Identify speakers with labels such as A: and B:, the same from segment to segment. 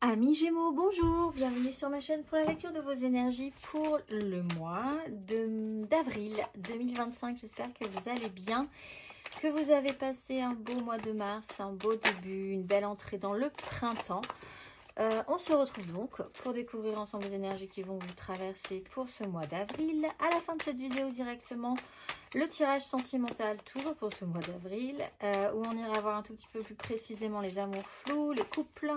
A: Amis Gémeaux, bonjour, bienvenue sur ma chaîne pour la lecture de vos énergies pour le mois d'avril 2025. J'espère que vous allez bien, que vous avez passé un beau mois de mars, un beau début, une belle entrée dans le printemps. On se retrouve donc pour découvrir ensemble les énergies qui vont vous traverser pour ce mois d'avril. À la fin de cette vidéo directement, le tirage sentimental, toujours pour ce mois d'avril, où on ira voir un tout petit peu plus précisément les amours flous, les couples,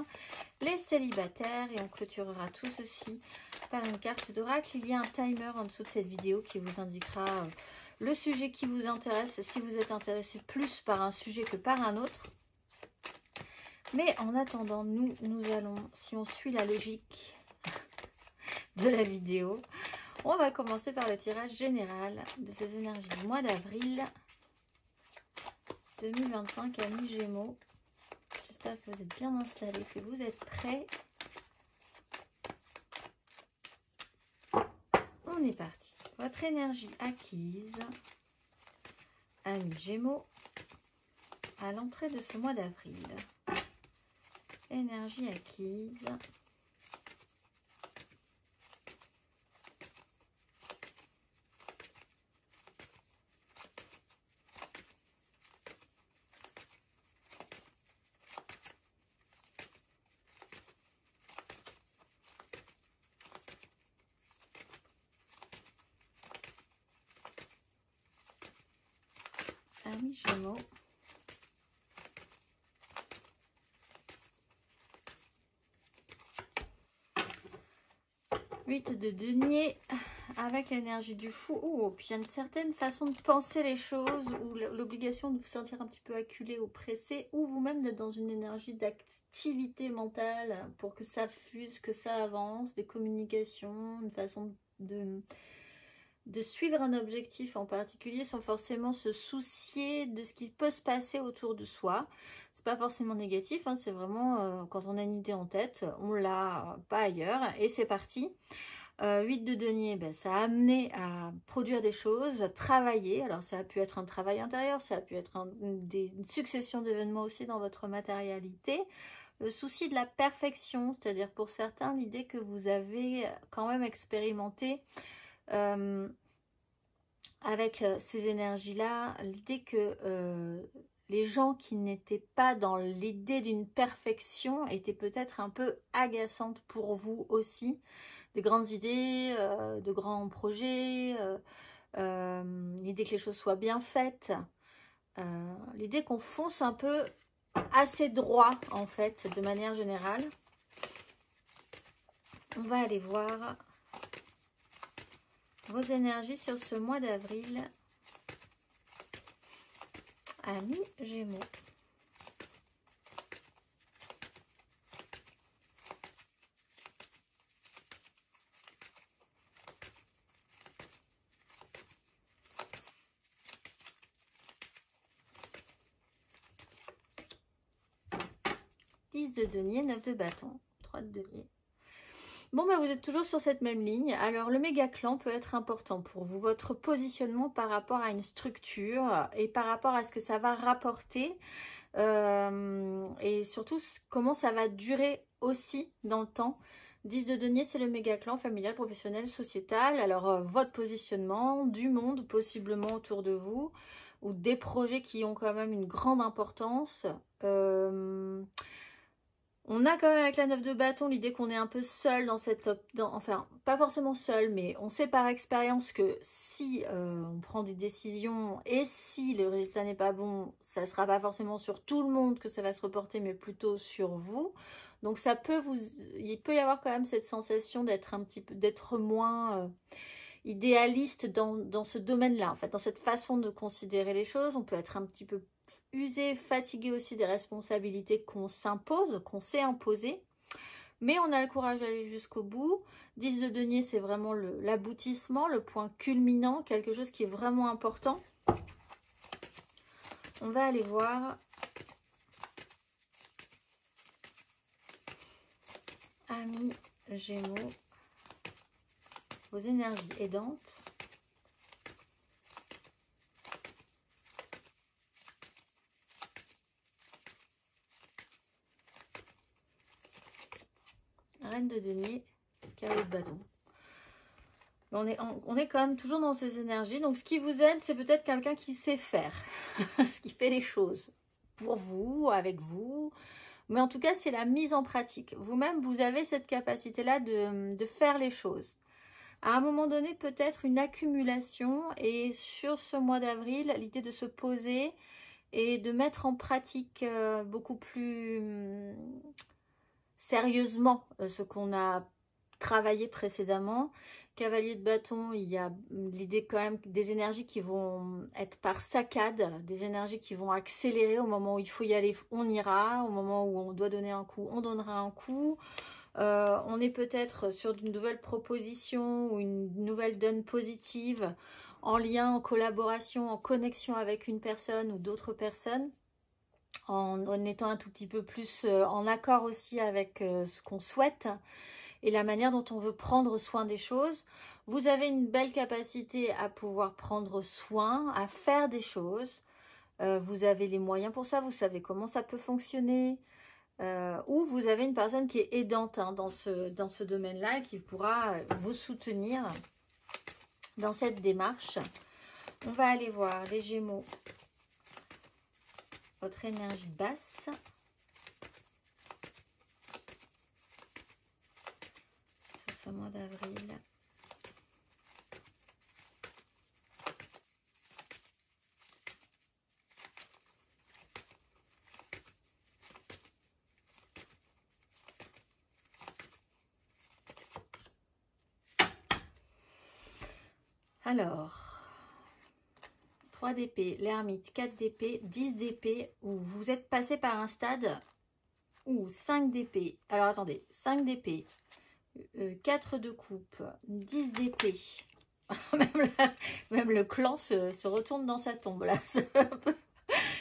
A: les célibataires, et on clôturera tout ceci par une carte d'oracle. Il y a un timer en dessous de cette vidéo qui vous indiquera le sujet qui vous intéresse, si vous êtes intéressé plus par un sujet que par un autre. Mais en attendant, nous allons, si on suit la logique de la vidéo, on va commencer par le tirage général de ces énergies du mois d'avril 2025, amis Gémeaux. J'espère que vous êtes bien installés, que vous êtes prêts. On est parti. Votre énergie acquise, amis Gémeaux, à l'entrée de ce mois d'avril. Énergie acquise. Amis Gémeaux. Huit de denier avec l'énergie du fou. Oh, puis il y a une certaine façon de penser les choses, ou l'obligation de vous sentir un petit peu acculé ou pressé, ou vous-même d'être dans une énergie d'activité mentale pour que ça fuse, que ça avance, des communications, une façon de suivre un objectif en particulier sans forcément se soucier de ce qui peut se passer autour de soi. C'est pas forcément négatif, hein, c'est vraiment quand on a une idée en tête, on l'a pas ailleurs et c'est parti. 8 de denier, ben, ça a amené à produire des choses, travailler. Alors ça a pu être un travail intérieur, ça a pu être une succession d'événements aussi dans votre matérialité. Le souci de la perfection, c'est-à-dire pour certains l'idée que vous avez quand même expérimenté avec ces énergies-là, l'idée que les gens qui n'étaient pas dans l'idée d'une perfection étaient peut-être un peu agaçantes pour vous aussi. Des grandes idées, de grands projets, l'idée que les choses soient bien faites, l'idée qu'on fonce un peu assez droit en fait, de manière générale. On va aller voir vos énergies sur ce mois d'avril, amis Gémeaux. De denier, 9 de bâton, 3 de denier. Bon, bah, vous êtes toujours sur cette même ligne. Alors, le méga clan peut être important pour vous. Votre positionnement par rapport à une structure et par rapport à ce que ça va rapporter. Et surtout, comment ça va durer aussi dans le temps. 10 de denier, c'est le méga clan familial, professionnel, sociétal. Alors, votre positionnement, du monde possiblement autour de vous, ou des projets qui ont quand même une grande importance. On a quand même avec la 9 de bâton l'idée qu'on est un peu seul dans cette... enfin, pas forcément seul, mais on sait par expérience que si on prend des décisions et si le résultat n'est pas bon, ça ne sera pas forcément sur tout le monde que ça va se reporter, mais plutôt sur vous. Donc ça peut il peut y avoir quand même cette sensation d'être un petit peu, d'être moins idéaliste dans ce domaine-là, en fait, dans cette façon de considérer les choses. On peut être un petit peu usé, fatigué aussi des responsabilités qu'on s'impose, qu'on s'est imposées. Mais on a le courage d'aller jusqu'au bout. 10 de denier, c'est vraiment l'aboutissement, le point culminant, quelque chose qui est vraiment important. On va aller voir. Amis Gémeaux, vos énergies aidantes. Reine de denier, cavalier de bâton. On est quand même toujours dans ces énergies. Donc, ce qui vous aide, c'est peut-être quelqu'un qui sait faire, ce qui fait les choses pour vous, avec vous. Mais en tout cas, c'est la mise en pratique. Vous-même, vous avez cette capacité-là de faire les choses. À un moment donné, peut-être une accumulation. Et sur ce mois d'avril, l'idée de se poser et de mettre en pratique beaucoup plus sérieusement ce qu'on a travaillé précédemment. Cavalier de bâton, il y a l'idée quand même des énergies qui vont être par saccades, des énergies qui vont accélérer au moment où il faut y aller, on ira, au moment où on doit donner un coup, on donnera un coup. On est peut-être sur une nouvelle proposition ou une nouvelle donne positive en lien, en collaboration, en connexion avec une personne ou d'autres personnes, en étant un tout petit peu plus en accord aussi avec ce qu'on souhaite et la manière dont on veut prendre soin des choses. Vous avez une belle capacité à pouvoir prendre soin, à faire des choses. Vous avez les moyens pour ça, vous savez comment ça peut fonctionner. Ou vous avez une personne qui est aidante dans ce domaine-là, qui pourra vous soutenir dans cette démarche. On va aller voir les Gémeaux, votre énergie basse. Ce mois d'avril. Alors, 3 d'épée, l'ermite, 4 d'épée, 10 d'épée, où vous êtes passé par un stade, ou 5 d'épée. Alors attendez, 5 d'épée, 4 de coupe, 10 d'épée. même le clan se retourne dans sa tombe là.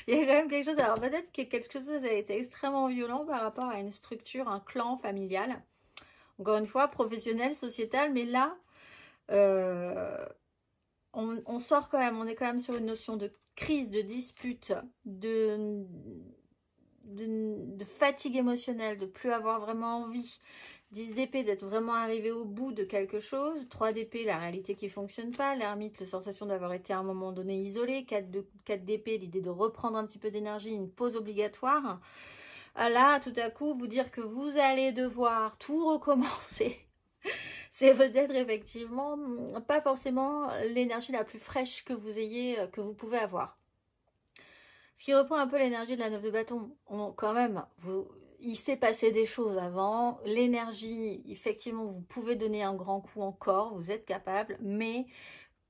A: Il y a quand même quelque chose. Alors peut-être que quelque chose a été extrêmement violent par rapport à une structure, un clan familial. Encore une fois, professionnel, sociétal, mais là, on sort quand même, on est quand même sur une notion de crise, de dispute, de fatigue émotionnelle, de plus avoir vraiment envie. 10 d'épée, d'être vraiment arrivé au bout de quelque chose. 3 d'épée, la réalité qui ne fonctionne pas. L'ermite, la sensation d'avoir été à un moment donné isolé. 4 d'épée, l'idée de reprendre un petit peu d'énergie, une pause obligatoire. Là, tout à coup, vous dire que vous allez devoir tout recommencer. C'est peut-être effectivement pas forcément l'énergie la plus fraîche que vous ayez, que vous pouvez avoir. Ce qui reprend un peu l'énergie de la 9 de bâton. Quand même, il s'est passé des choses avant. L'énergie, effectivement, vous pouvez donner un grand coup encore, vous êtes capable, mais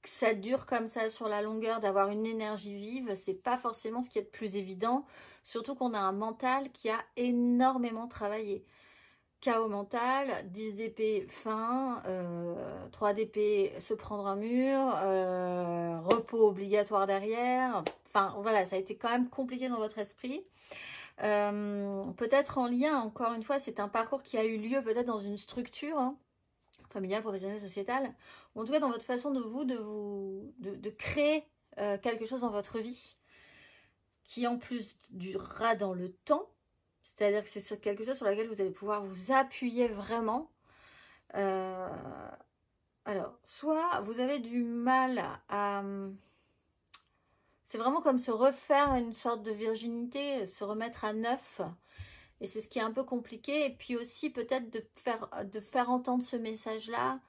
A: ça dure comme ça sur la longueur, d'avoir une énergie vive, c'est pas forcément ce qui est le plus évident, surtout qu'on a un mental qui a énormément travaillé. Chaos mental, 10 d'épée fin, 3 d'épée se prendre un mur, repos obligatoire derrière. Enfin voilà, ça a été quand même compliqué dans votre esprit. Peut-être en lien, encore une fois, c'est un parcours qui a eu lieu peut-être dans une structure familiale, professionnelle, sociétale, ou en tout cas dans votre façon de créer quelque chose dans votre vie qui en plus durera dans le temps. C'est-à-dire que c'est sur quelque chose sur lequel vous allez pouvoir vous appuyer vraiment. Alors, soit vous avez du mal à... C'est vraiment comme se refaire une sorte de virginité, se remettre à neuf. Et c'est ce qui est un peu compliqué. Et puis aussi peut-être de faire entendre ce message-là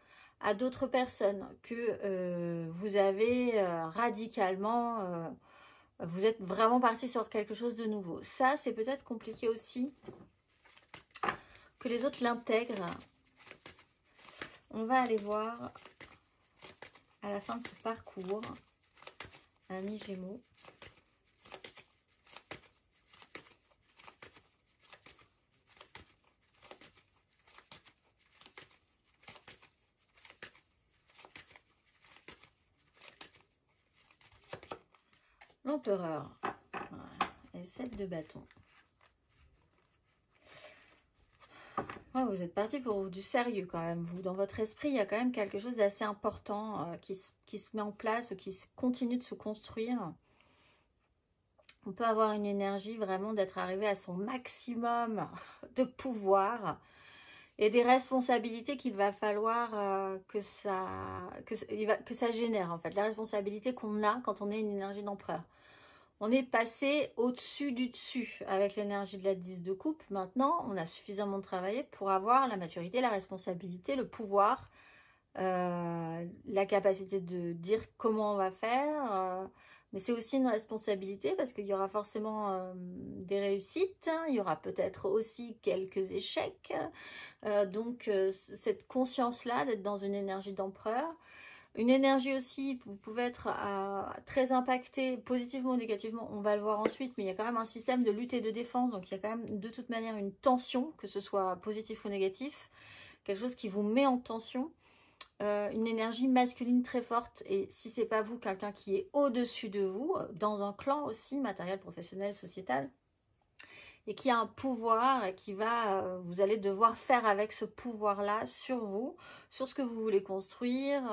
A: à d'autres personnes que vous avez radicalement... vous êtes vraiment parti sur quelque chose de nouveau. Ça, c'est peut-être compliqué aussi que les autres l'intègrent. On va aller voir à la fin de ce parcours, amis Gémeaux. L'empereur. Et 7 de bâton. Ouais, vous êtes parti pour du sérieux quand même. Vous, dans votre esprit, il y a quand même quelque chose d'assez important qui se met en place, qui continue de se construire. On peut avoir une énergie vraiment d'être arrivé à son maximum de pouvoir et des responsabilités qu'il va falloir que ça génère, en fait. La responsabilité qu'on a quand on est une énergie d'empereur. On est passé au-dessus du dessus avec l'énergie de la 10 de coupe. Maintenant, on a suffisamment travaillé pour avoir la maturité, la responsabilité, le pouvoir, la capacité de dire comment on va faire. Mais c'est aussi une responsabilité parce qu'il y aura forcément des réussites. Il y aura peut-être aussi quelques échecs. Donc, cette conscience-là d'être dans une énergie d'empereur. Une énergie aussi, vous pouvez être très impacté, positivement ou négativement, on va le voir ensuite, mais il y a quand même un système de lutte et de défense, donc il y a quand même de toute manière une tension, que ce soit positif ou négatif, quelque chose qui vous met en tension, une énergie masculine très forte, et si c'est pas vous, quelqu'un qui est au-dessus de vous, dans un clan aussi, matériel, professionnel, sociétal, et qui a un pouvoir et qui va, vous allez devoir faire avec ce pouvoir-là sur vous, sur ce que vous voulez construire,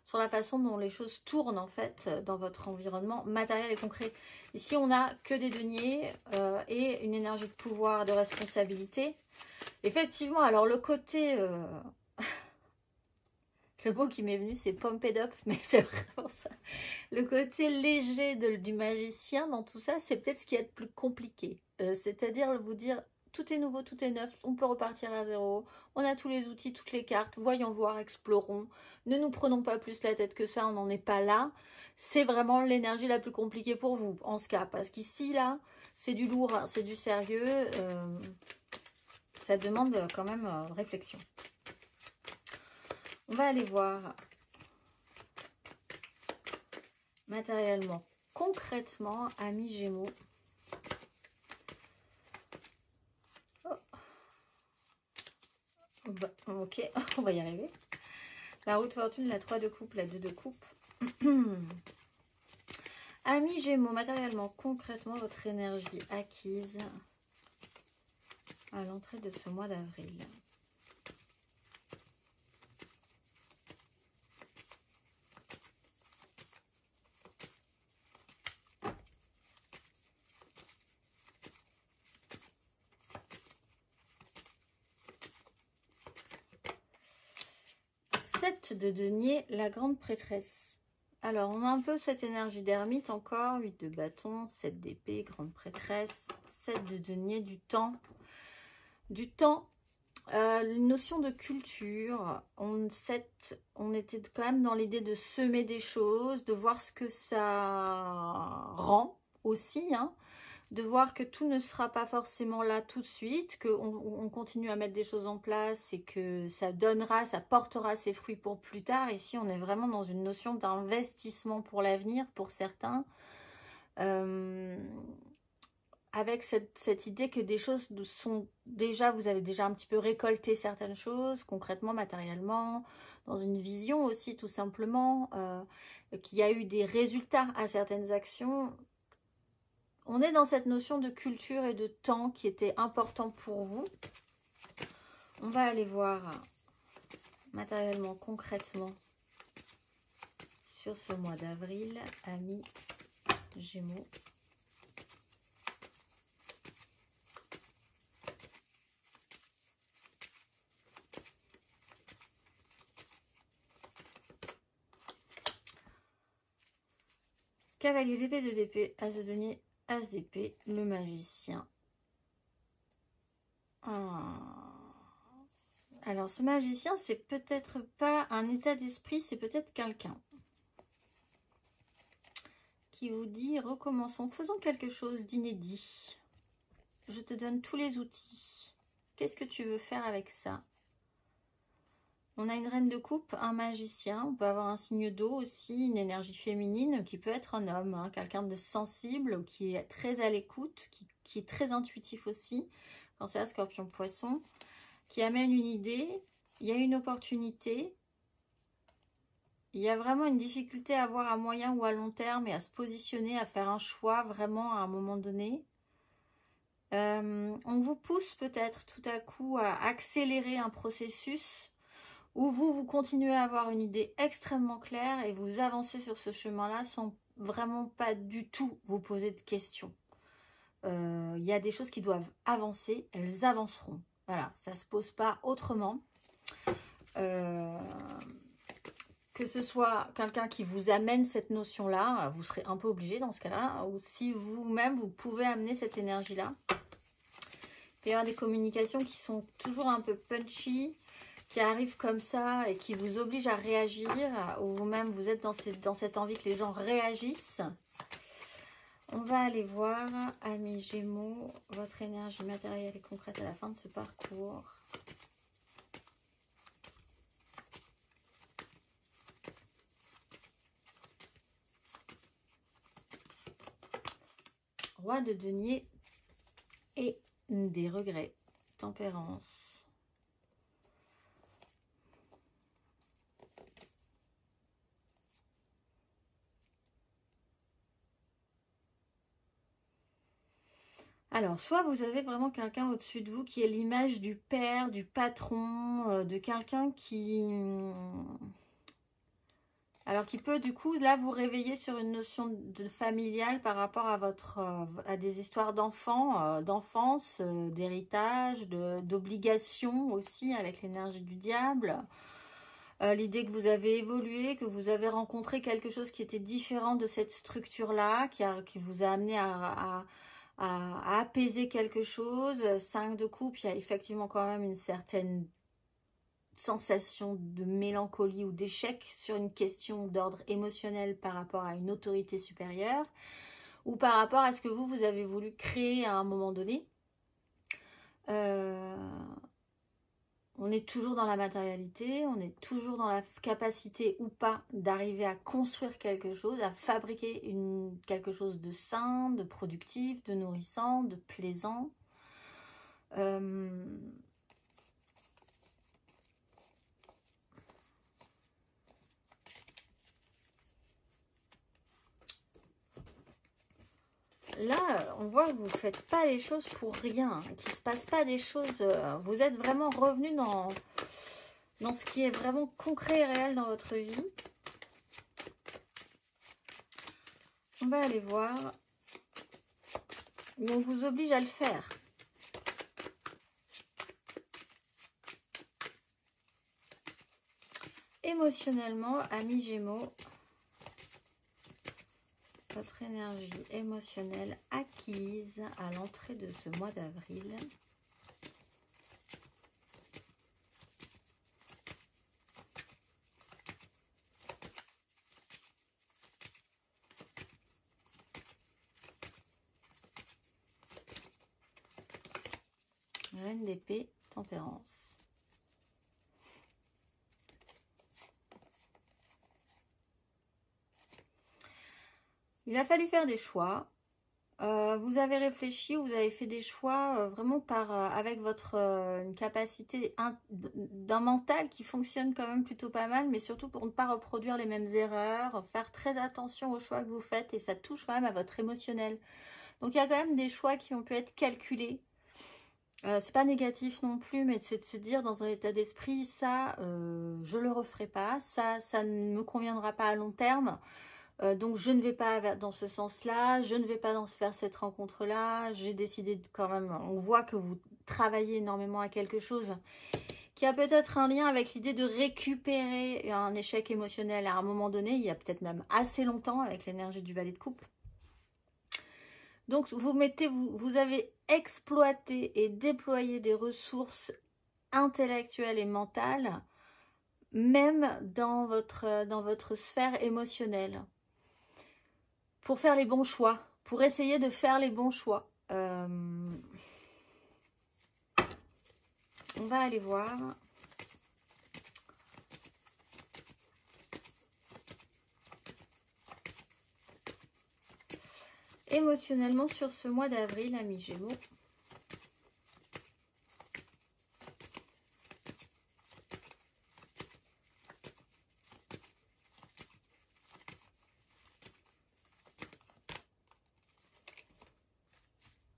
A: sur la façon dont les choses tournent en fait dans votre environnement matériel et concret. Ici, on n'a que des deniers et une énergie de pouvoir, de responsabilité. Effectivement, alors le côté... le mot qui m'est venu, c'est pumped up, mais c'est vraiment ça. Le côté léger du magicien dans tout ça, c'est peut-être ce qui est le plus compliqué. C'est-à-dire vous dire, tout est nouveau, tout est neuf, on peut repartir à zéro, on a tous les outils, toutes les cartes, voyons voir, explorons. Ne nous prenons pas plus la tête que ça, on n'en est pas là. C'est vraiment l'énergie la plus compliquée pour vous, en ce cas. Parce qu'ici, là, c'est du lourd, hein, c'est du sérieux. Ça demande quand même réflexion. On va aller voir matériellement, concrètement, amis Gémeaux. Oh. Bah, ok, on va y arriver. La roue de fortune, la 3 de coupe, la 2 de coupe. Amis Gémeaux, matériellement, concrètement, votre énergie acquise à l'entrée de ce mois d'avril. De denier, la grande prêtresse. Alors, on a un peu cette énergie d'ermite encore, 8 de bâton, 7 d'épée, grande prêtresse, 7 de denier, du temps. Une notion de culture. On était quand même dans l'idée de semer des choses, de voir ce que ça rend aussi, hein. De voir que tout ne sera pas forcément là tout de suite, qu'on continue à mettre des choses en place et que ça donnera, ça portera ses fruits pour plus tard. Ici, on est vraiment dans une notion d'investissement pour l'avenir, pour certains, avec cette idée que des choses sont déjà, vous avez déjà un petit peu récolté certaines choses, concrètement, matériellement, dans une vision aussi, tout simplement, qu'il y a eu des résultats à certaines actions. On est dans cette notion de culture et de temps qui était important pour vous. On va aller voir matériellement, concrètement, sur ce mois d'avril, amis Gémeaux. Cavalier d'épée, de d'épée, as de denier, as d'épée, le magicien. Alors, ce magicien, c'est peut-être pas un état d'esprit, c'est peut-être quelqu'un qui vous dit, recommençons, faisons quelque chose d'inédit. Je te donne tous les outils. Qu'est-ce que tu veux faire avec ça? On a une reine de coupe, un magicien, on peut avoir un signe d'eau aussi, une énergie féminine qui peut être un homme, hein, quelqu'un de sensible, qui est très à l'écoute, qui est très intuitif aussi, Cancer, Scorpion, Poisson, qui amène une idée, il y a une opportunité, il y a vraiment une difficulté à voir à moyen ou à long terme et à se positionner, à faire un choix vraiment à un moment donné. On vous pousse peut-être tout à coup à accélérer un processus où vous continuez à avoir une idée extrêmement claire et vous avancez sur ce chemin-là sans vraiment pas du tout vous poser de questions. Il y a des choses qui doivent avancer, elles avanceront. Voilà, ça ne se pose pas autrement. Que ce soit quelqu'un qui vous amène cette notion-là, vous serez un peu obligé dans ce cas-là, ou si vous-même, vous pouvez amener cette énergie-là. Il peut y avoir des communications qui sont toujours un peu punchy, qui arrivent comme ça et qui vous obligent à réagir, ou vous-même, vous êtes dans cette envie que les gens réagissent. On va aller voir, amis Gémeaux, votre énergie matérielle et concrète à la fin de ce parcours. Roi de denier et des regrets. Tempérance. Alors, soit vous avez vraiment quelqu'un au-dessus de vous qui est l'image du père, du patron, de quelqu'un qui... Alors, qui peut du coup, là, vous réveiller sur une notion de familiale par rapport à à des histoires d'enfants, d'enfance, d'héritage, d'obligation aussi avec l'énergie du diable. L'idée que vous avez évolué, que vous avez rencontré quelque chose qui était différent de cette structure-là, qui vous a amené à apaiser quelque chose. 5 de coupe, il y a effectivement quand même une certaine sensation de mélancolie ou d'échec sur une question d'ordre émotionnel par rapport à une autorité supérieure ou par rapport à ce que vous avez voulu créer à un moment donné. On est toujours dans la matérialité, on est toujours dans la capacité ou pas d'arriver à construire quelque chose, à fabriquer quelque chose de sain, de productif, de nourrissant, de plaisant. Là, on voit que vous ne faites pas les choses pour rien, qu'il ne se passe pas des choses. Vous êtes vraiment revenu dans ce qui est vraiment concret et réel dans votre vie. On va aller voir. On vous oblige à le faire. Émotionnellement, amis Gémeaux, votre énergie émotionnelle acquise à l'entrée de ce mois d'avril. Reine d'épée, tempérance. Il a fallu faire des choix. Vous avez réfléchi, vous avez fait des choix vraiment avec une capacité d'un mental qui fonctionne quand même plutôt pas mal, mais surtout pour ne pas reproduire les mêmes erreurs, faire très attention aux choix que vous faites et ça touche quand même à votre émotionnel. Donc il y a quand même des choix qui ont pu être calculés. C'est pas négatif non plus, mais c'est de se dire dans un état d'esprit, ça, je le referai pas, ça ne me conviendra pas à long terme. Donc je ne vais pas dans ce sens-là, je ne vais pas faire cette rencontre-là. J'ai décidé quand même, on voit que vous travaillez énormément à quelque chose qui a peut-être un lien avec l'idée de récupérer un échec émotionnel à un moment donné, il y a peut-être même assez longtemps avec l'énergie du valet de coupe. Donc vous avez exploité et déployé des ressources intellectuelles et mentales, même dans votre sphère émotionnelle, pour faire les bons choix, pour essayer de faire les bons choix. On va aller voir. Émotionnellement sur ce mois d'avril, amis Gémeaux.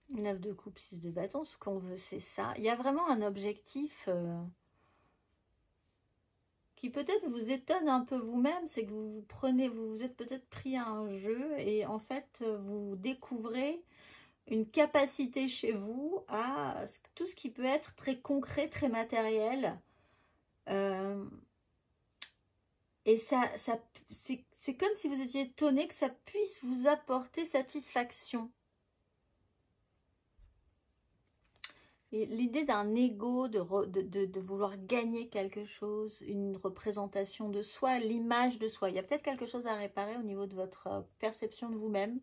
A: Neuf de coupe, 6 de bâton, ce qu'on veut c'est ça. Il y a vraiment un objectif qui peut-être vous étonne un peu vous-même, c'est que vous vous êtes peut-être pris à un jeu et en fait vous découvrez une capacité chez vous à tout ce qui peut être très concret, très matériel. Et c'est comme si vous étiez étonné que ça puisse vous apporter satisfaction. Et l'idée d'un ego, de vouloir gagner quelque chose, une représentation de soi, l'image de soi. Il y a peut-être quelque chose à réparer au niveau de votre perception de vous-même.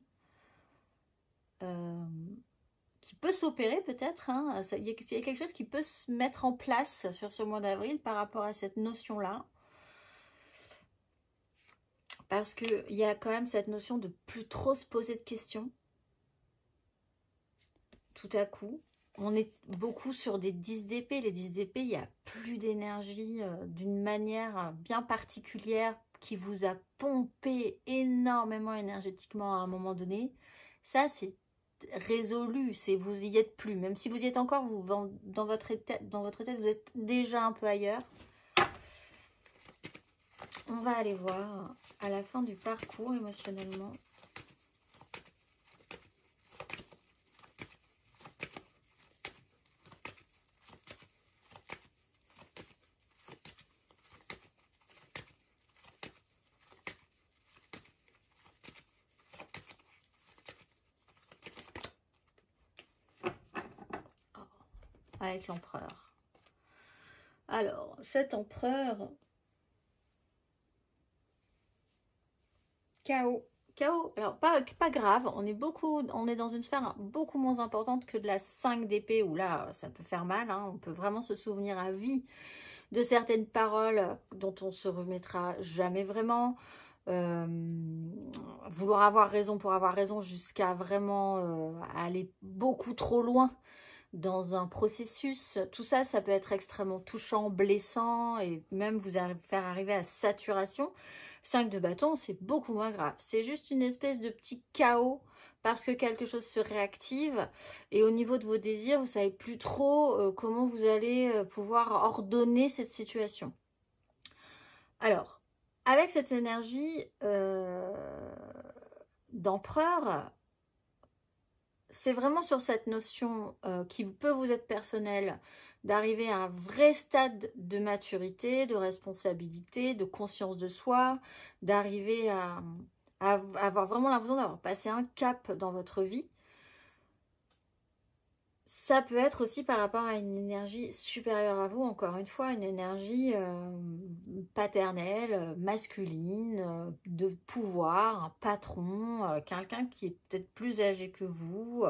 A: Qui peut s'opérer peut-être. Hein. Il y a quelque chose qui peut se mettre en place sur ce mois d'avril par rapport à cette notion-là. Parce qu'il y a quand même cette notion de plus trop se poser de questions. Tout à coup. On est beaucoup sur des 10 d'épée. Les 10 d'épée, il n'y a plus d'énergie d'une manière bien particulière qui vous a pompé énormément énergétiquement à un moment donné. Ça, c'est résolu. Vous y êtes plus. Même si vous y êtes encore, dans votre tête, vous êtes déjà un peu ailleurs. On va aller voir à la fin du parcours émotionnellement. Avec l'empereur. Alors, cet empereur... Chaos. Chaos, alors pas grave, on est dans une sphère beaucoup moins importante que de la 5 d'épée, où là, ça peut faire mal, hein, on peut vraiment se souvenir à vie de certaines paroles dont on se remettra jamais vraiment, vouloir avoir raison pour avoir raison jusqu'à vraiment aller beaucoup trop loin dans un processus. Tout ça, ça peut être extrêmement touchant, blessant et même vous faire arriver à saturation. 5 de bâton, c'est beaucoup moins grave. C'est juste une espèce de petit chaos parce que quelque chose se réactive et au niveau de vos désirs, vous ne savez plus trop comment vous allez pouvoir ordonner cette situation. Alors, avec cette énergie d'empereur, c'est vraiment sur cette notion qui peut vous être personnelle, d'arriver à un vrai stade de maturité, de responsabilité, de conscience de soi, d'arriver à avoir vraiment l'impression d'avoir passé un cap dans votre vie. Ça peut être aussi par rapport à une énergie supérieure à vous, encore une fois, une énergie paternelle, masculine, de pouvoir, un patron, quelqu'un qui est peut-être plus âgé que vous.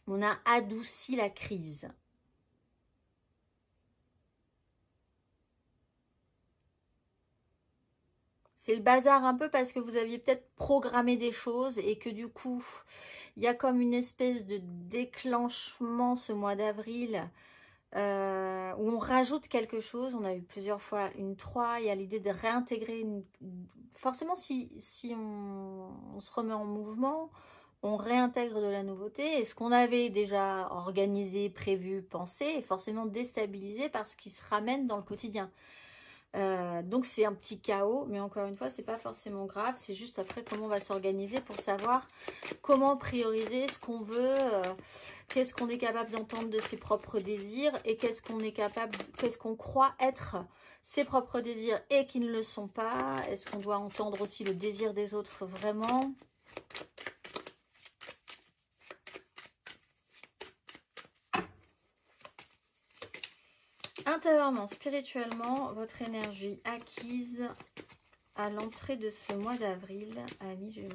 A: On a adouci la crise. C'est le bazar un peu parce que vous aviez peut-être programmé des choses et que du coup, il y a comme une espèce de déclenchement ce mois d'avril où on rajoute quelque chose. On a eu plusieurs fois une 3, il y a l'idée de réintégrer forcément si on se remet en mouvement, on réintègre de la nouveauté et ce qu'on avait déjà organisé, prévu, pensé est forcément déstabilisé par ce qui se ramène dans le quotidien. Donc c'est un petit chaos, mais encore une fois, c'est pas forcément grave. C'est juste après comment on va s'organiser pour savoir comment prioriser ce qu'on veut, qu'est-ce qu'on est capable d'entendre de ses propres désirs et qu'est-ce qu'on croit être ses propres désirs et qui ne le sont pas. Est-ce qu'on doit entendre aussi le désir des autres vraiment ? Intérieurement, spirituellement, votre énergie acquise à l'entrée de ce mois d'avril, amis Gémeaux.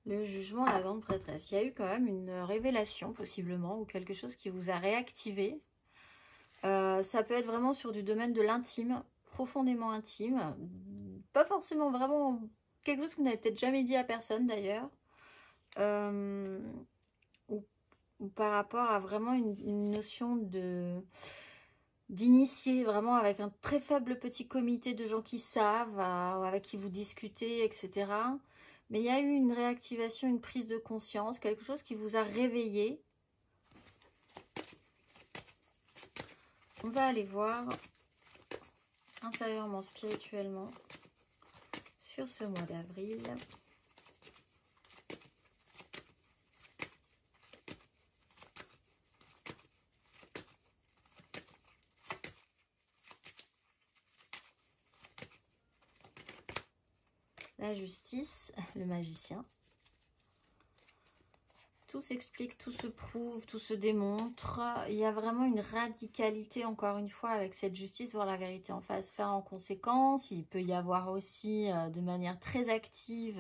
A: Le jugement, la grande prêtresse. Il y a eu quand même une révélation, possiblement, ou quelque chose qui vous a réactivé. Ça peut être vraiment sur du domaine de l'intime, profondément intime. Pas forcément vraiment quelque chose que vous n'avez peut-être jamais dit à personne, d'ailleurs. Ou par rapport à vraiment une notion d'initier vraiment avec un très faible petit comité de gens qui savent, avec qui vous discutez, etc. Mais il y a eu une réactivation, une prise de conscience, quelque chose qui vous a réveillé. On va aller voir intérieurement, spirituellement, sur ce mois d'avril. La justice, le magicien. Tout s'explique, tout se prouve, tout se démontre. Il y a vraiment une radicalité, encore une fois, avec cette justice, voir la vérité en face, faire en conséquence. Il peut y avoir aussi, de manière très active,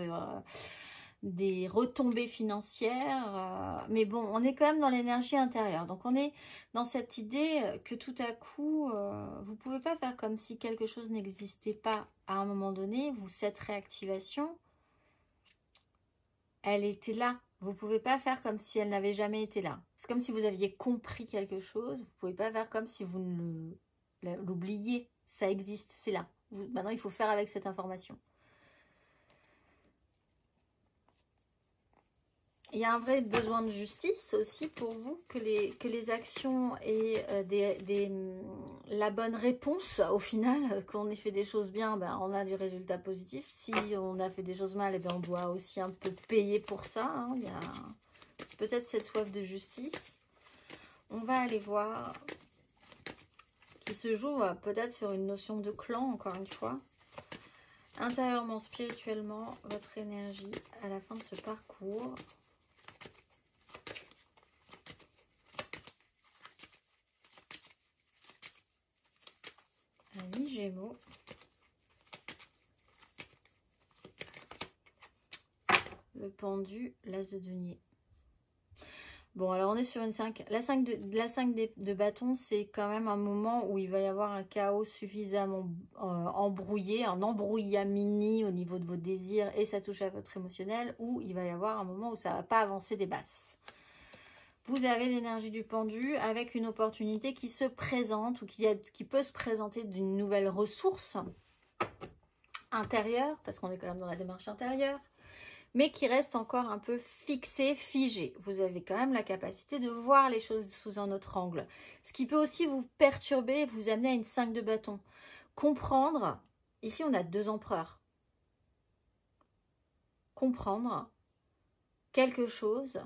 A: des retombées financières. Mais bon, on est quand même dans l'énergie intérieure. Donc, on est dans cette idée que tout à coup, vous ne pouvez pas faire comme si quelque chose n'existait pas à un moment donné. Cette réactivation, elle était là. Vous ne pouvez pas faire comme si elle n'avait jamais été là. C'est comme si vous aviez compris quelque chose. Vous ne pouvez pas faire comme si vous l'oubliez. Ça existe, c'est là. Maintenant, il faut faire avec cette information. Il y a un vrai besoin de justice aussi pour vous, que les actions aient la bonne réponse au final. Quand on ait fait des choses bien, ben, on a du résultat positif. Si on a fait des choses mal, eh ben, on doit aussi un peu payer pour ça. Hein. Il y a peut-être cette soif de justice. On va aller voir, qui se joue peut-être sur une notion de clan, encore une fois. Intérieurement, spirituellement, votre énergie à la fin de ce parcours. Gémeaux. Le pendu, l'as de denier. Bon, alors on est sur une 5. La 5 de bâton, c'est quand même un moment où il va y avoir un chaos suffisamment embrouillé, un embrouillamini au niveau de vos désirs et ça touche à votre émotionnel, où il va y avoir un moment où ça ne va pas avancer des basses. Vous avez l'énergie du pendu avec une opportunité qui se présente ou qui peut se présenter d'une nouvelle ressource intérieure, parce qu'on est quand même dans la démarche intérieure, mais qui reste encore un peu fixée, figée. Vous avez quand même la capacité de voir les choses sous un autre angle. Ce qui peut aussi vous perturber et vous amener à une 5 de bâton. Comprendre, ici on a 2 empereurs. Comprendre quelque chose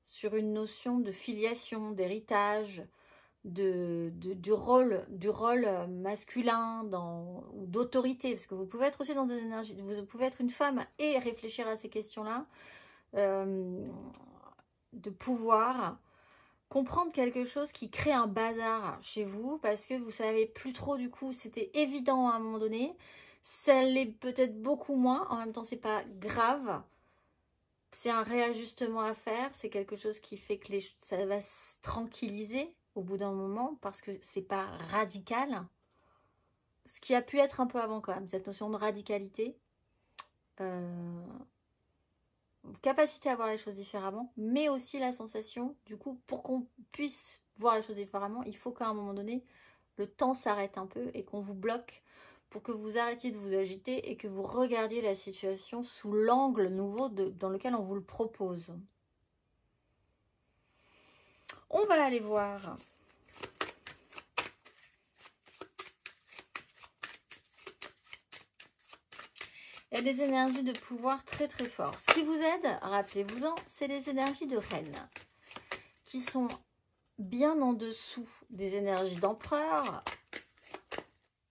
A: sur une notion de filiation, d'héritage, du rôle masculin ou d'autorité, parce que vous pouvez être aussi dans des énergies, vous pouvez être une femme et réfléchir à ces questions-là, de pouvoir comprendre quelque chose qui crée un bazar chez vous, parce que vous savez plus trop, du coup, c'était évident à un moment donné, ça l'est peut-être beaucoup moins, en même temps c'est pas grave. C'est un réajustement à faire, c'est quelque chose qui fait que ça va se tranquilliser au bout d'un moment parce que c'est pas radical. Ce qui a pu être un peu avant quand même, cette notion de radicalité. Capacité à voir les choses différemment, mais aussi la sensation, du coup, pour qu'on puisse voir les choses différemment, il faut qu'à un moment donné, le temps s'arrête un peu et qu'on vous bloque pour que vous arrêtiez de vous agiter et que vous regardiez la situation sous l'angle nouveau dans lequel on vous le propose. On va aller voir il y a des énergies de pouvoir très très fortes. Ce qui vous aide, rappelez-vous-en, c'est les énergies de reine qui sont bien en dessous des énergies d'empereur,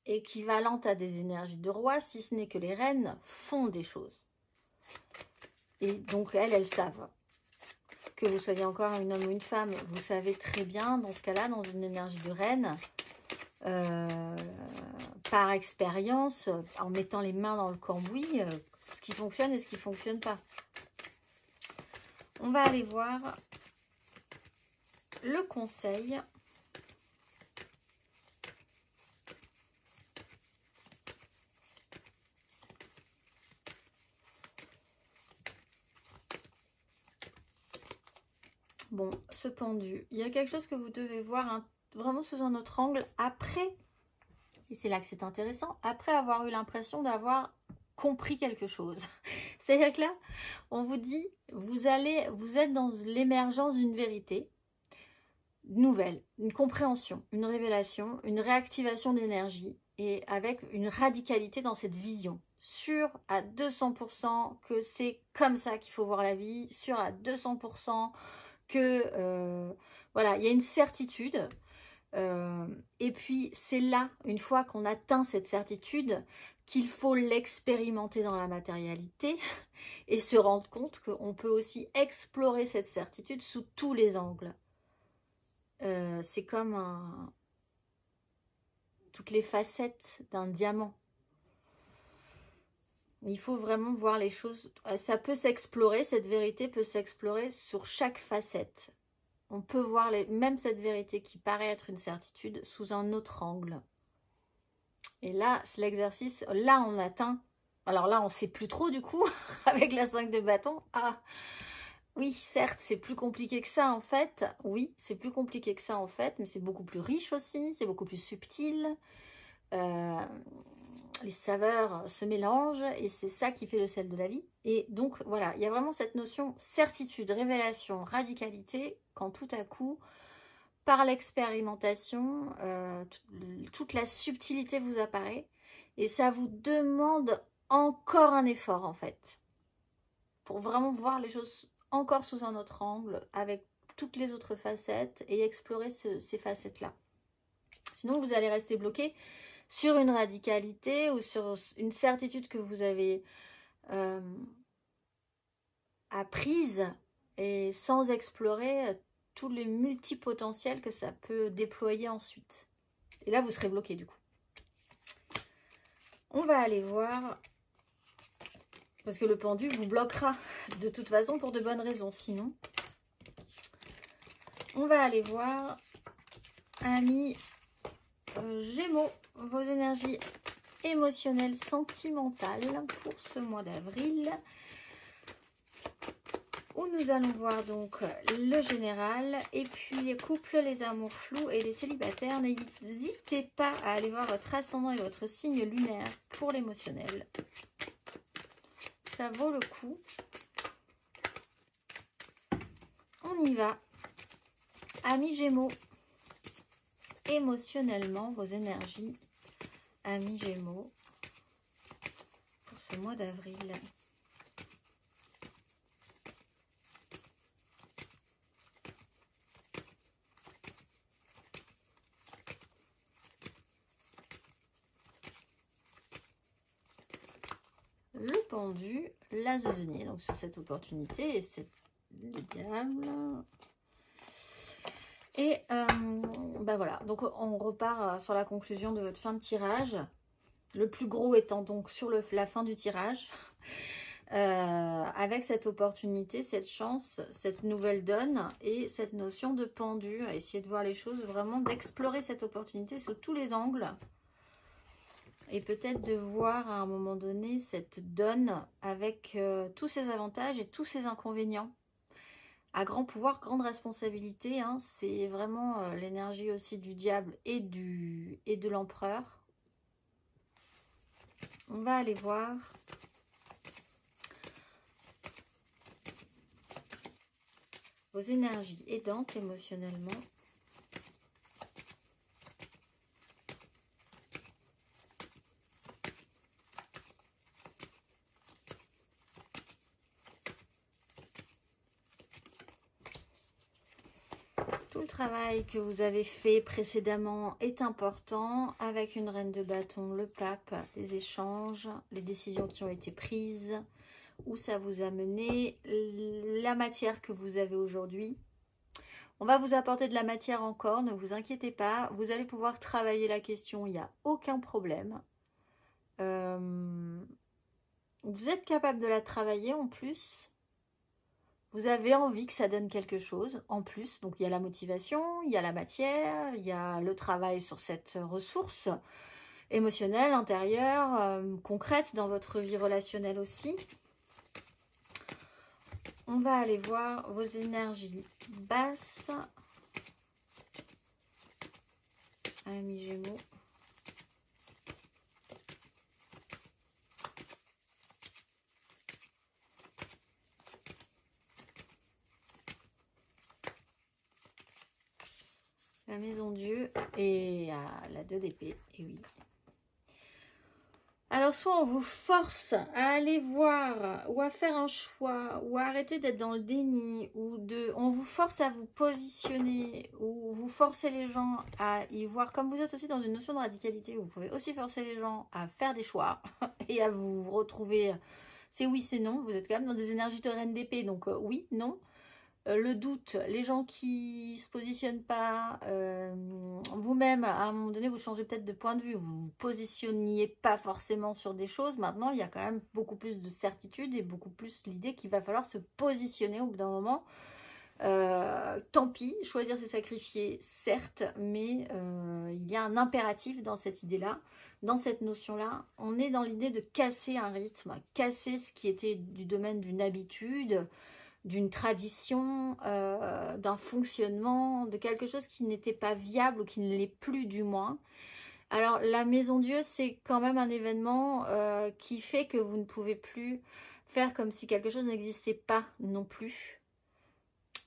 A: équivalente à des énergies de roi, si ce n'est que les reines font des choses. Et donc, elles savent. Que vous soyez encore un homme ou une femme, vous savez très bien, dans ce cas-là, dans une énergie de reine, par expérience, en mettant les mains dans le cambouis, ce qui fonctionne et ce qui ne fonctionne pas. On va aller voir le conseil. Bon, ce pendu, il y a quelque chose que vous devez voir hein, vraiment sous un autre angle après, et c'est là que c'est intéressant, après avoir eu l'impression d'avoir compris quelque chose. C'est-à-dire que là, on vous dit, vous êtes dans l'émergence d'une vérité nouvelle, une compréhension, une révélation, une réactivation d'énergie, et avec une radicalité dans cette vision. Sûr à 200% que c'est comme ça qu'il faut voir la vie, sûr à 200% que voilà, il y a une certitude. Et puis c'est là, une fois qu'on atteint cette certitude, qu'il faut l'expérimenter dans la matérialité et se rendre compte qu'on peut aussi explorer cette certitude sous tous les angles. C'est comme toutes les facettes d'un diamant. Il faut vraiment voir les choses. Ça peut s'explorer, cette vérité peut s'explorer sur chaque facette. On peut voir même cette vérité qui paraît être une certitude sous un autre angle. Et là, c'est l'exercice. Là, on atteint. Alors là, on ne sait plus trop du coup, avec la 5 de bâton. Ah, oui, certes, c'est plus compliqué que ça en fait. Oui, c'est plus compliqué que ça en fait, mais c'est beaucoup plus riche aussi, c'est beaucoup plus subtil. Les saveurs se mélangent et c'est ça qui fait le sel de la vie. Et donc voilà, il y a vraiment cette notion certitude, révélation, radicalité, quand tout à coup, par l'expérimentation, toute la subtilité vous apparaît et ça vous demande encore un effort en fait, pour vraiment voir les choses encore sous un autre angle, avec toutes les autres facettes et explorer ces facettes-là. Sinon, vous allez rester bloqué sur une radicalité ou sur une certitude que vous avez apprise et sans explorer tous les multipotentiels que ça peut déployer ensuite. Et là, vous serez bloqué du coup. On va aller voir, parce que le pendu vous bloquera de toute façon pour de bonnes raisons. Sinon, on va aller voir, amis Gémeaux, vos énergies émotionnelles, sentimentales pour ce mois d'avril, où nous allons voir donc le général et puis les couples, les amours flous et les célibataires. N'hésitez pas à aller voir votre ascendant et votre signe lunaire pour l'émotionnel. Ça vaut le coup. On y va. Amis Gémeaux. Émotionnellement, vos énergies, amis Gémeaux, pour ce mois d'avril. Le pendu, l'as de denier, donc sur cette opportunité, et c'est le diable. Et ben voilà, donc on repart sur la conclusion de votre fin de tirage. Le plus gros étant donc sur la fin du tirage. Avec cette opportunité, cette chance, cette nouvelle donne et cette notion de pendu. Essayez de voir les choses, vraiment d'explorer cette opportunité sous tous les angles. Et peut-être de voir à un moment donné cette donne avec tous ses avantages et tous ses inconvénients. À grand pouvoir, grande responsabilité, hein, c'est vraiment l'énergie aussi du diable et de l'empereur. On va aller voir vos énergies aidantes émotionnellement. Tout le travail que vous avez fait précédemment est important, avec une reine de bâton, le pape, les échanges, les décisions qui ont été prises, où ça vous a mené, la matière que vous avez aujourd'hui. On va vous apporter de la matière encore, ne vous inquiétez pas, vous allez pouvoir travailler la question, il n'y a aucun problème. Vous êtes capable de la travailler en plus. Vous avez envie que ça donne quelque chose en plus. Donc, il y a la motivation, il y a la matière, il y a le travail sur cette ressource émotionnelle, intérieure, concrète dans votre vie relationnelle aussi. On va aller voir vos énergies basses. Amis Gémeaux. La maison Dieu et la 2 d'épée, et oui. Alors, soit on vous force à aller voir ou à faire un choix ou à arrêter d'être dans le déni ou on vous force à vous positionner ou vous forcez les gens à y voir. Comme vous êtes aussi dans une notion de radicalité, vous pouvez aussi forcer les gens à faire des choix et à vous retrouver. C'est oui, c'est non. Vous êtes quand même dans des énergies de reine d'épée, donc oui, non. Le doute, les gens qui se positionnent pas, vous-même, à un moment donné, vous changez peut-être de point de vue, vous vous positionniez pas forcément sur des choses. Maintenant, il y a quand même beaucoup plus de certitude et beaucoup plus l'idée qu'il va falloir se positionner au bout d'un moment. Tant pis, choisir c'est sacrifier, certes, mais il y a un impératif dans cette idée-là, dans cette notion-là. On est dans l'idée de casser un rythme, casser ce qui était du domaine d'une habitude, d'une tradition, d'un fonctionnement, de quelque chose qui n'était pas viable ou qui ne l'est plus du moins. Alors la Maison Dieu, c'est quand même un événement qui fait que vous ne pouvez plus faire comme si quelque chose n'existait pas non plus.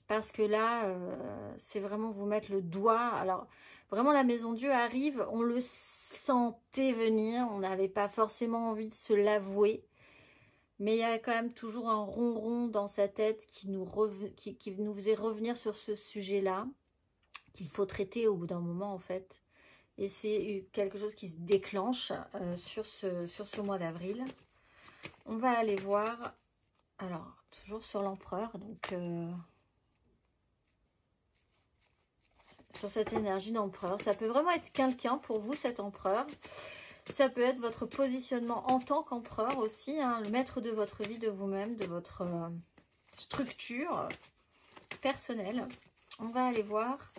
A: Parce que là, c'est vraiment vous mettre le doigt. Alors vraiment la Maison Dieu arrive, on le sentait venir, on n'avait pas forcément envie de se l'avouer. Mais il y a quand même toujours un ronron dans sa tête qui nous faisait revenir sur ce sujet-là, qu'il faut traiter au bout d'un moment en fait. Et c'est quelque chose qui se déclenche sur ce mois d'avril. On va aller voir, alors toujours sur l'empereur, donc sur cette énergie d'empereur. Ça peut vraiment être quelqu'un pour vous, cet empereur. Ça peut être votre positionnement en tant qu'empereur aussi, hein, le maître de votre vie, de vous-même, de votre structure personnelle. On va aller voir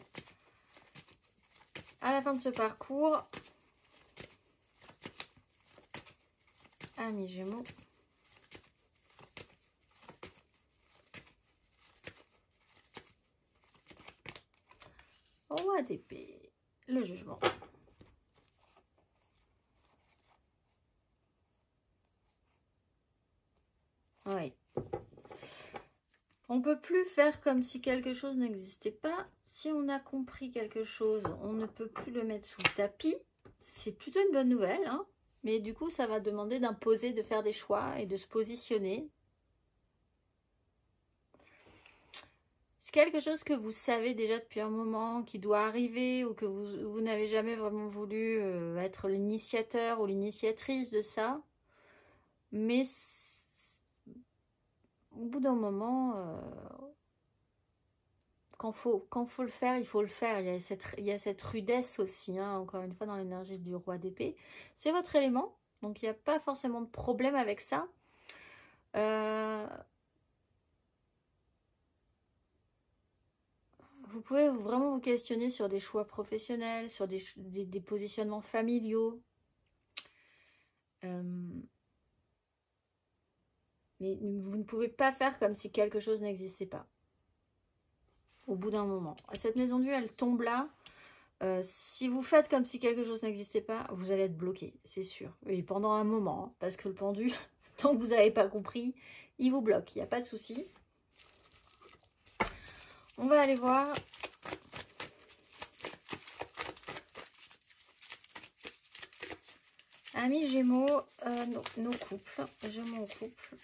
A: à la fin de ce parcours. Amis Gémeaux. Roi d'épée, le jugement. Oui. On ne peut plus faire comme si quelque chose n'existait pas. Si on a compris quelque chose, on ne peut plus le mettre sous le tapis. C'est plutôt une bonne nouvelle, hein, mais du coup, ça va demander d'imposer, de faire des choix et de se positionner. C'est quelque chose que vous savez déjà depuis un moment, qui doit arriver ou que vous n'avez jamais vraiment voulu être l'initiateur ou l'initiatrice de ça. Mais au bout d'un moment, quand faut le faire, il faut le faire. Il y a cette rudesse aussi, hein, encore une fois, dans l'énergie du roi d'épée. C'est votre élément, donc il n'y a pas forcément de problème avec ça. Vous pouvez vraiment vous questionner sur des choix professionnels, sur des positionnements familiaux. Mais vous ne pouvez pas faire comme si quelque chose n'existait pas. Au bout d'un moment. Cette Maison Dieu, elle tombe là. Si vous faites comme si quelque chose n'existait pas, vous allez être bloqué, c'est sûr. Et pendant un moment, hein, parce que le pendu, tant que vous n'avez pas compris, il vous bloque. Il n'y a pas de souci. On va aller voir. Amis Gémeaux, nos couples. Gémeaux en couple.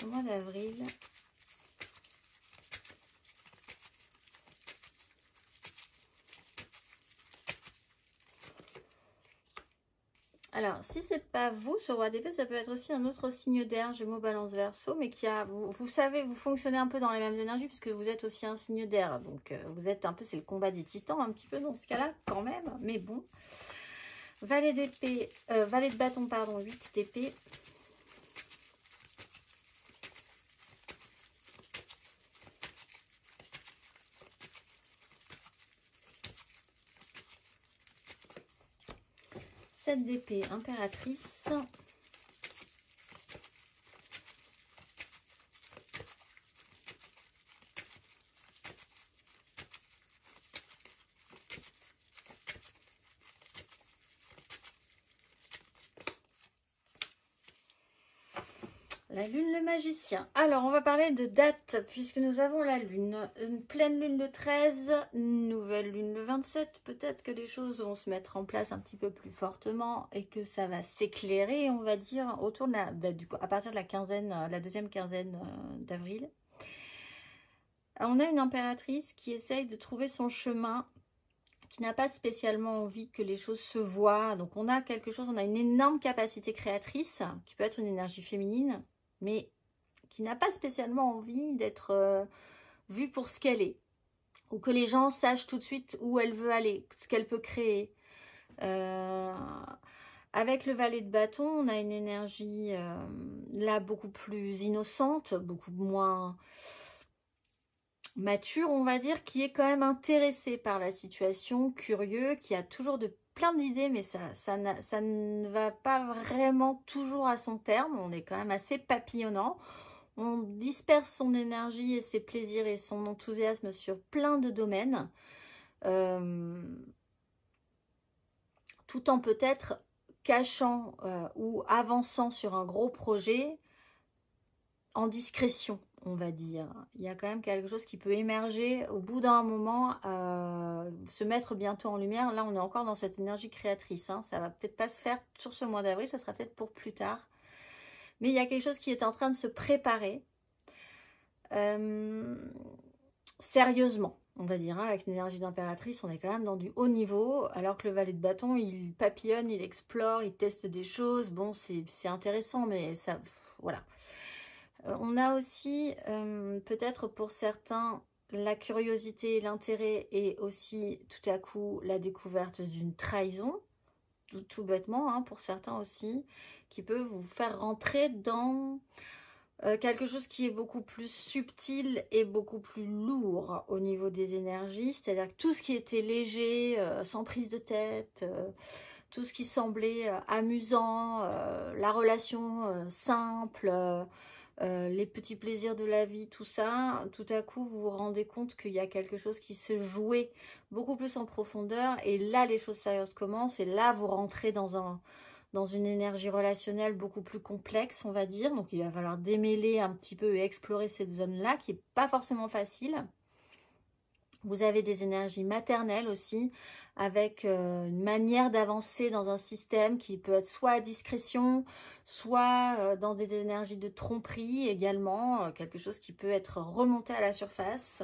A: Mois d'avril. Alors, si c'est pas vous, ce roi d'épée, ça peut être aussi un autre signe d'air, Gémeaux, Balance, Verseau, mais qui a, vous savez, vous fonctionnez un peu dans les mêmes énergies puisque vous êtes aussi un signe d'air. Donc, vous êtes un peu, c'est le combat des titans un petit peu dans ce cas-là, quand même, mais bon. Valet d'épée, valet de bâton, pardon, 8 d'épée. Sept d'épée, impératrice. La lune, le magicien. Alors, on va parler de date, puisque nous avons la lune. Une pleine lune le 13, une nouvelle lune le 27. Peut-être que les choses vont se mettre en place un petit peu plus fortement et que ça va s'éclairer, on va dire, autour de la, du coup, à partir de la quinzaine, la deuxième quinzaine d'avril. On a une impératrice qui essaye de trouver son chemin, qui n'a pas spécialement envie que les choses se voient. Donc, on a quelque chose, on a une énorme capacité créatrice, qui peut être une énergie féminine, mais qui n'a pas spécialement envie d'être vue pour ce qu'elle est. Ou que les gens sachent tout de suite où elle veut aller, ce qu'elle peut créer. Avec le valet de bâton, on a une énergie là beaucoup plus innocente, beaucoup moins mature, on va dire, qui est quand même intéressée par la situation, curieux, qui a toujours plein d'idées, mais ça ne va pas vraiment toujours à son terme. On est quand même assez papillonnant. On disperse son énergie et ses plaisirs et son enthousiasme sur plein de domaines, tout en peut-être cachant ou avançant sur un gros projet en discrétion, on va dire. Il y a quand même quelque chose qui peut émerger au bout d'un moment, se mettre bientôt en lumière. Là, on est encore dans cette énergie créatrice. Hein. Ça va peut-être pas se faire sur ce mois d'avril, ça sera peut-être pour plus tard. Mais il y a quelque chose qui est en train de se préparer sérieusement, on va dire. Hein. Avec une énergie d'impératrice, on est quand même dans du haut niveau, alors que le valet de bâton, il papillonne, il explore, il teste des choses. Bon, c'est intéressant, mais ça, voilà. On a aussi, peut-être pour certains, la curiosité et l'intérêt et aussi tout à coup la découverte d'une trahison, tout bêtement, hein, pour certains aussi, qui peut vous faire rentrer dans quelque chose qui est beaucoup plus subtil et beaucoup plus lourd au niveau des énergies, c'est-à-dire que tout ce qui était léger, sans prise de tête, tout ce qui semblait amusant, la relation simple, les petits plaisirs de la vie, tout ça, tout à coup vous vous rendez compte qu'il y a quelque chose qui se jouait beaucoup plus en profondeur, et là les choses sérieuses commencent, et là vous rentrez dans une énergie relationnelle beaucoup plus complexe, on va dire. Donc il va falloir démêler un petit peu et explorer cette zone-là qui n'est pas forcément facile. Vous avez des énergies maternelles aussi, avec une manière d'avancer dans un système qui peut être soit à discrétion, soit dans des énergies de tromperie également, quelque chose qui peut être remonté à la surface.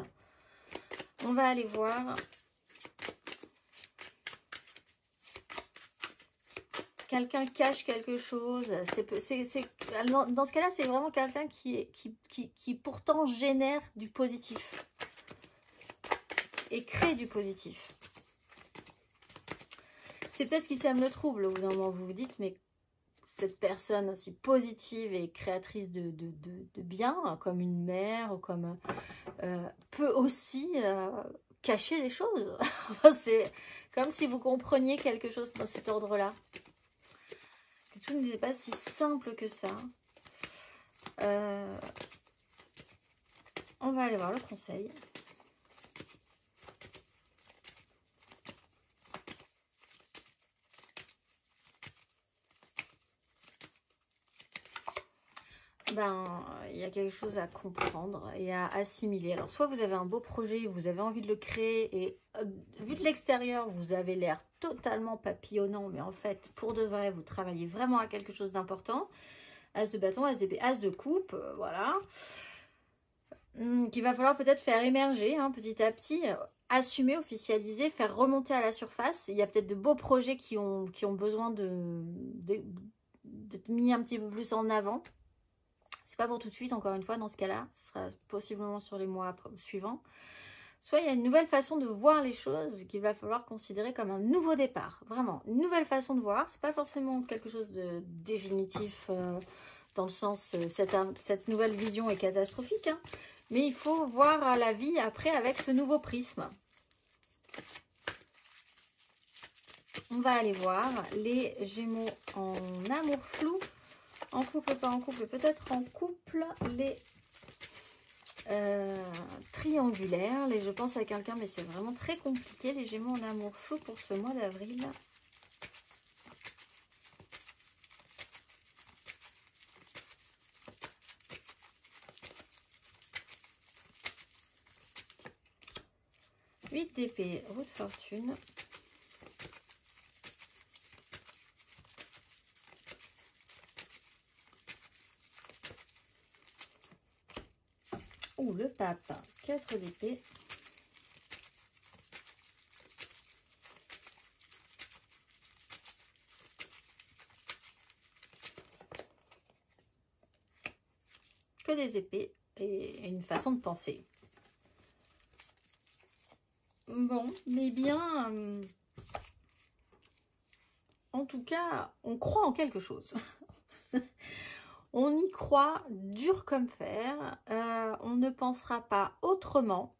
A: On va aller voir. Quelqu'un cache quelque chose. Dans ce cas-là, c'est vraiment quelqu'un qui pourtant génère du positif et crée du positif. C'est peut-être ce qui sème le trouble au bout d'un moment. Vous vous dites, mais cette personne aussi positive et créatrice de bien, comme une mère, ou comme peut aussi cacher des choses. C'est comme si vous compreniez quelque chose dans cet ordre-là. Que tout n'est pas si simple que ça. On va aller voir le conseil. Il y a quelque chose à comprendre et à assimiler. Alors, soit vous avez un beau projet, vous avez envie de le créer et vu de l'extérieur, vous avez l'air totalement papillonnant, mais en fait, pour de vrai, vous travaillez vraiment à quelque chose d'important. As de bâton, as d'épée, as de coupe, voilà. Qu'il va falloir peut-être faire émerger petit à petit, assumer, officialiser, faire remonter à la surface. Il y a peut-être de beaux projets qui ont besoin d'être mis un petit peu plus en avant. C'est pas pour tout de suite, encore une fois, dans ce cas-là. Ce sera possiblement sur les mois suivants. soit il y a une nouvelle façon de voir les choses qu'il va falloir considérer comme un nouveau départ. Vraiment, une nouvelle façon de voir. C'est pas forcément quelque chose de définitif dans le sens, cette nouvelle vision est catastrophique, hein, mais il faut voir la vie après avec ce nouveau prisme. On va aller voir les Gémeaux en amour flou, en couple, pas en couple, peut-être en couple, les triangulaires. Les je pense à quelqu'un, mais c'est vraiment très compliqué, les Gémeaux en amour flou pour ce mois d'avril. Huit d'épée, roue de fortune. Ou le pape, 4 d'épée. Que des épées et une façon de penser. Bon, mais bien, en tout cas, on croit en quelque chose. On y croit dur comme fer, on ne pensera pas autrement.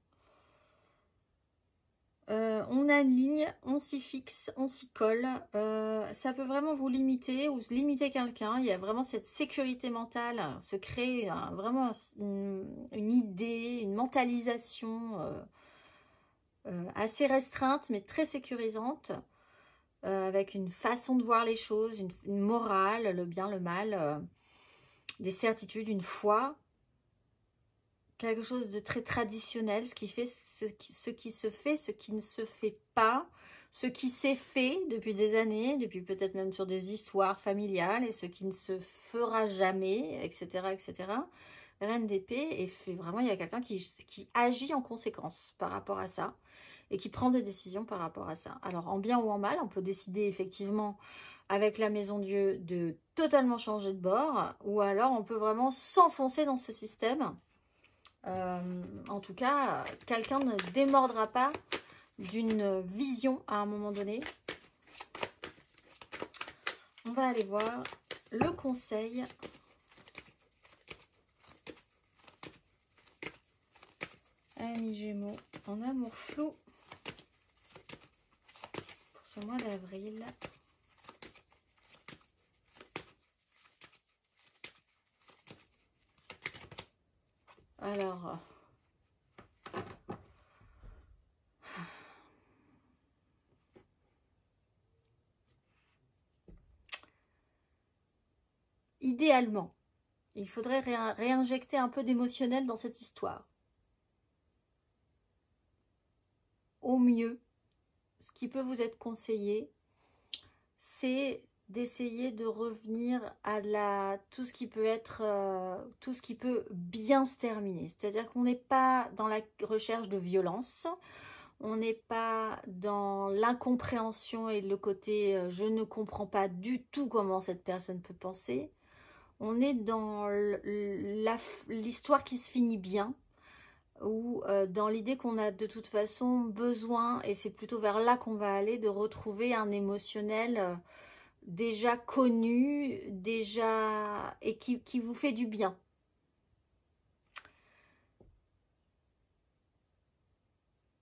A: On aligne, on s'y fixe, on s'y colle. Ça peut vraiment vous limiter ou limiter quelqu'un. Il y a vraiment cette sécurité mentale, se créer vraiment une idée, une mentalisation assez restreinte mais très sécurisante. Avec une façon de voir les choses, une morale, le bien, le mal, des certitudes, une foi, quelque chose de très traditionnel, ce qui se fait, ce qui ne se fait pas, ce qui s'est fait depuis des années, depuis peut-être même sur des histoires familiales, et ce qui ne se fera jamais, etc. etc. Reine d'épée, et vraiment il y a quelqu'un qui agit en conséquence par rapport à ça, et qui prend des décisions par rapport à ça. Alors en bien ou en mal, on peut décider effectivement avec la maison Dieu de totalement changer de bord, ou alors on peut vraiment s'enfoncer dans ce système. En tout cas, quelqu'un ne démordra pas d'une vision à un moment donné. On va aller voir le conseil. Amis Gémeaux en amour flou pour ce mois d'avril. Alors, idéalement, il faudrait réinjecter un peu d'émotionnel dans cette histoire. Au mieux, ce qui peut vous être conseillé, c'est d'essayer de revenir à tout ce qui peut être, tout ce qui peut bien se terminer. C'est-à-dire qu'on n'est pas dans la recherche de violence, on n'est pas dans l'incompréhension et le côté je ne comprends pas du tout comment cette personne peut penser. On est dans l'histoire qui se finit bien, ou dans l'idée qu'on a de toute façon besoin, et c'est plutôt vers là qu'on va aller, de retrouver un émotionnel déjà connu, et qui vous fait du bien.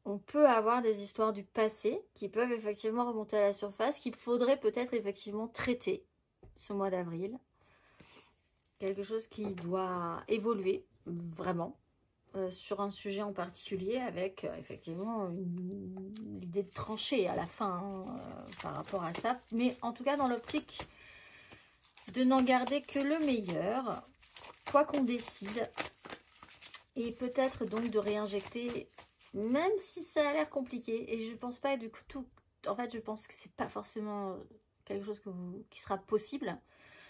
A: On peut avoir des histoires du passé qui peuvent effectivement remonter à la surface, qu'il faudrait peut-être effectivement traiter ce mois d'avril. Quelque chose qui doit évoluer vraiment sur un sujet en particulier, avec effectivement l'idée de trancher à la fin par rapport à ça. Mais en tout cas dans l'optique de n'en garder que le meilleur, quoi qu'on décide. Et peut-être donc de réinjecter, même si ça a l'air compliqué, et je pense pas du tout, en fait je pense que c'est pas forcément quelque chose qui sera possible,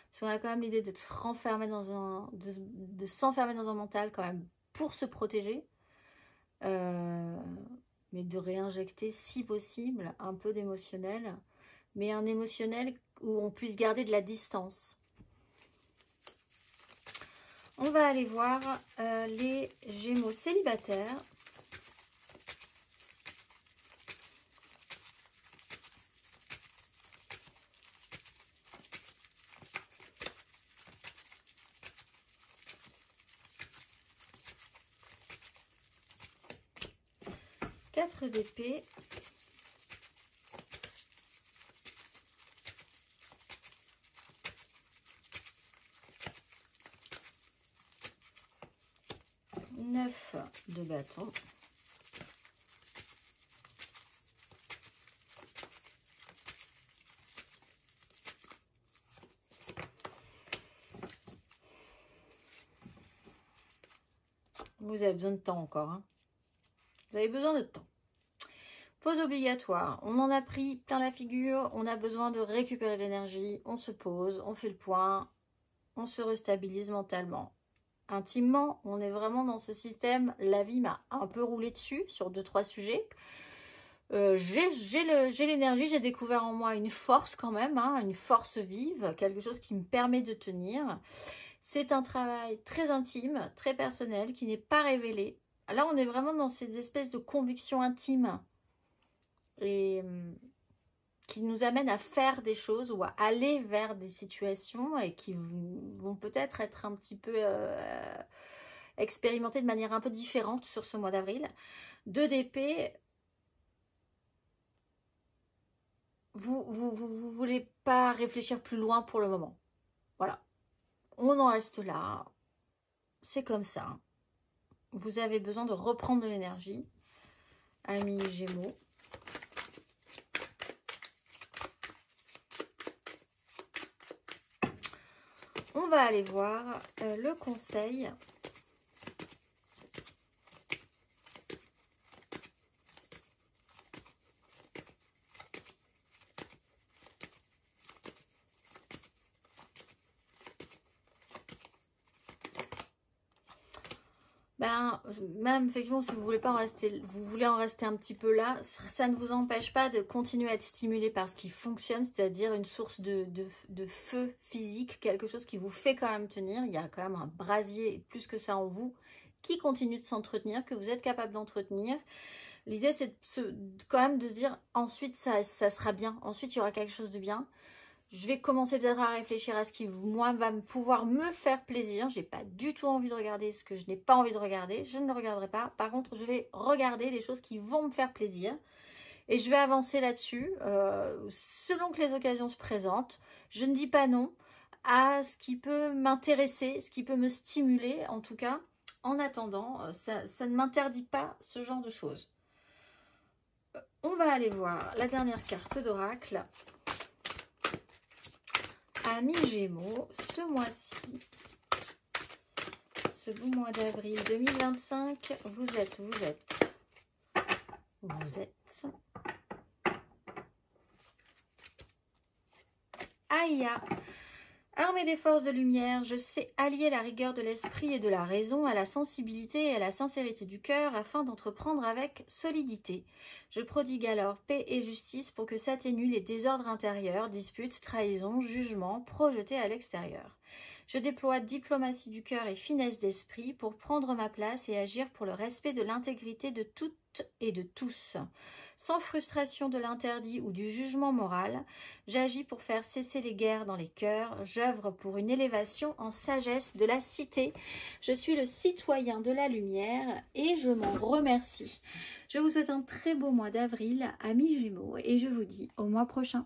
A: parce qu'on a quand même l'idée de se renfermer de s'enfermer dans un mental quand même pour se protéger, mais de réinjecter si possible un peu d'émotionnel, mais un émotionnel où on puisse garder de la distance. On va aller voir les Gémeaux célibataires 4 d'épée. Neuf de bâton. Vous avez besoin de temps encore. Hein. Vous avez besoin de temps. Pause obligatoire. On en a pris plein la figure. On a besoin de récupérer l'énergie. On se pose, on fait le point. On se restabilise mentalement. Intimement, on est vraiment dans ce système. La vie m'a un peu roulé dessus sur 2-3 sujets. J'ai l'énergie, j'ai découvert en moi une force quand même, hein, une force vive, quelque chose qui me permet de tenir. C'est un travail très intime, très personnel, qui n'est pas révélé. Là, on est vraiment dans ces espèces de convictions intimes et qui nous amènent à faire des choses ou à aller vers des situations et qui vont peut-être être un petit peu expérimentées de manière un peu différente sur ce mois d'avril. 2 d'épée. Vous voulez pas réfléchir plus loin pour le moment. Voilà. On en reste là. C'est comme ça. Vous avez besoin de reprendre de l'énergie. Amis Gémeaux. On va aller voir le conseil. Même effectivement, si vous voulez pas en rester, vous voulez en rester un petit peu là, ça ne vous empêche pas de continuer à être stimulé par ce qui fonctionne, c'est-à-dire une source de feu physique, quelque chose qui vous fait quand même tenir. Il y a quand même un brasier, et plus que ça en vous, qui continue de s'entretenir, que vous êtes capable d'entretenir. L'idée, c'est quand même de se dire, ensuite, ça sera bien. Ensuite, il y aura quelque chose de bien. Je vais commencer peut-être à réfléchir à ce qui, moi, va pouvoir me faire plaisir. J'ai pas du tout envie de regarder ce que je n'ai pas envie de regarder. Je ne le regarderai pas. Par contre, je vais regarder les choses qui vont me faire plaisir. Et je vais avancer là-dessus, selon que les occasions se présentent. Je ne dis pas non à ce qui peut m'intéresser, ce qui peut me stimuler, en tout cas. En attendant, ça ne m'interdit pas ce genre de choses. On va aller voir la dernière carte d'oracle. Amis Gémeaux, ce mois-ci, ce beau mois d'avril 2025, vous êtes. Aïe, armée des forces de lumière, je sais allier la rigueur de l'esprit et de la raison à la sensibilité et à la sincérité du cœur afin d'entreprendre avec solidité. Je prodigue alors paix et justice pour que s'atténuent les désordres intérieurs, disputes, trahisons, jugements projetés à l'extérieur. Je déploie diplomatie du cœur et finesse d'esprit pour prendre ma place et agir pour le respect de l'intégrité de toutes et de tous. Sans frustration de l'interdit ou du jugement moral, j'agis pour faire cesser les guerres dans les cœurs, j'œuvre pour une élévation en sagesse de la cité. Je suis le citoyen de la lumière et je m'en remercie. Je vous souhaite un très beau mois d'avril, amis Gémeaux, et je vous dis au mois prochain.